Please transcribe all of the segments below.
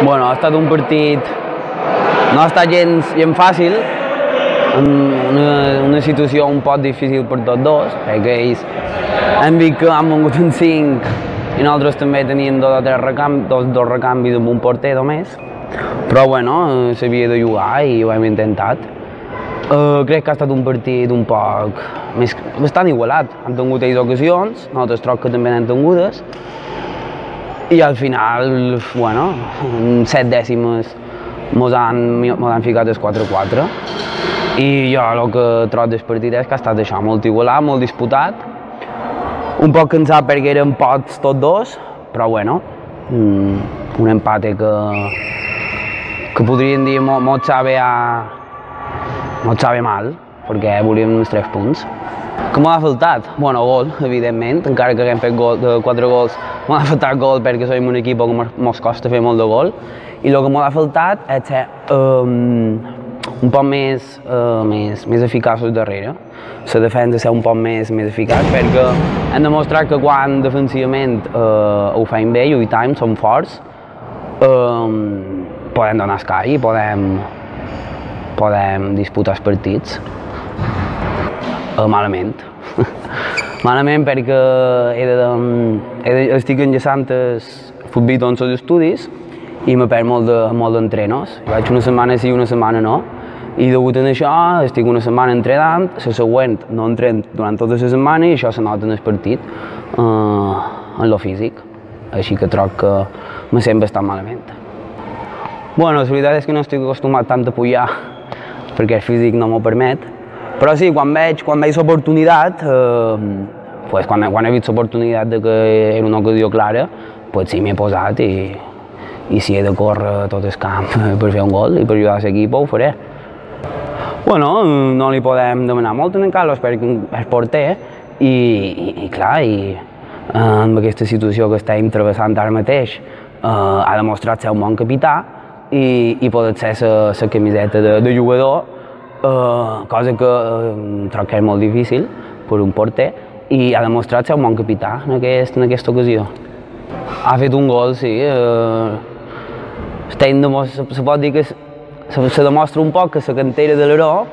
Bueno, ha estat un partit, no ha estat gens fàcil, una situació un poc difícil per tots dos, perquè ells hem vist que han vengut un 5 i nosaltres també teníem dos recanvis amb un porter només, però bueno, s'havia de jugar i ho hem intentat. Crec que ha estat un partit un poc bastant igualat, han tingut ells ocasions, nosaltres troc que també n'hem tingudes, i al final, bueno, en 7 dècimes mos han ficat el 4-4 i jo el que trobo del partit és que ha estat això, molt igualat, molt disputat, un poc cansat perquè eren pots tots dos, però bueno, un empate que podríem dir molt sabe mal, perquè volíem els 3 punts. Que m'ha faltat? Bueno, gol, evidentment, encara que haguem fet 4 gols, m'ha faltat gol perquè som un equip que ens costa fer molt de gol, i el que m'ha faltat és ser un poc més eficaços darrere. La defensa ser un poc més eficaç, perquè hem demostrat que quan defensivament ho fem bé, lluitem, som forts, podem donar escai i podem disputar els partits. Malament. Malament perquè estic enllaçant el futbol amb els estudis i me perd molt d'entrenos. Vaig una setmana sí i una setmana no, i degut a això estic una setmana entrenant, la següent no entreno durant tota la setmana i això se nota en el partit, en lo físic. Així que trobo que me sent bastant malament. Bueno, la veritat és que no estic acostumat tant a pujar perquè el físic no m'ho permet, però sí, quan veig l'oportunitat, quan he vist l'oportunitat que era una ocasió clara, sí m'he posat i si he de córrer tot el camp per fer un gol i per ajudar l'equip ho faré. Bueno, no li podem demanar molt a en Carlos perquè és porter i clar, en aquesta situació que estem travessant ara mateix ha demostrat ser un bon capità i poder ser la camiseta de jugador, cosa que trobo que és molt difícil per un porter, i ha demostrat ser un bon capità en aquesta ocasió. Ha fet un gol, sí. Se pot dir que se demostra un poc que la cantera de l'Alaró,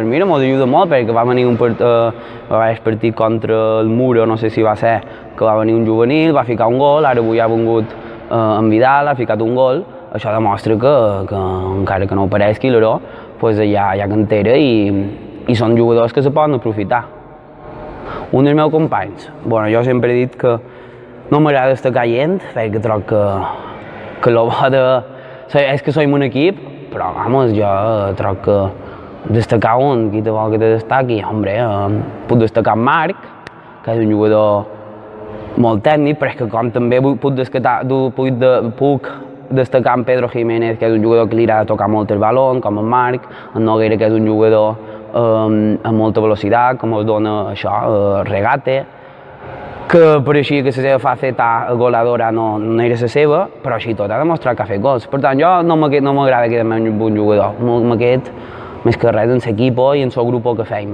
mira, ens ajuda molt, perquè va venir un partit contra el Muro, no sé si va ser, que va venir un juvenil, va ficar un gol, ara avui ha vingut en Vidal, ha ficat un gol. Això demostra que encara que no ho pareixi, l'Alaró hi ha cantera i són jugadors que se poden aprofitar. Un dels meus companys, jo sempre he dit que no m'agrada estar caient, perquè trobo que el bo és que som un equip, però jo trobo que destacar un, qui te vol que te destaqui, puc destacar en Marc, que és un jugador molt tècnic, però és que com també puc destacar en Pedro Jiménez, que és un jugador que li agrada tocar molt el baló, com en Marc, en Noguera, que és un jugador amb molta velocitat, com es dona això, regate, que per així que la seva faceta goleadora no era la seva, però així tot ha demostrat que ha fet gols. Per tant, jo no m'agrada quedar-me un bon jugador, m'agrada més que res en l'equip i en el grup que fem.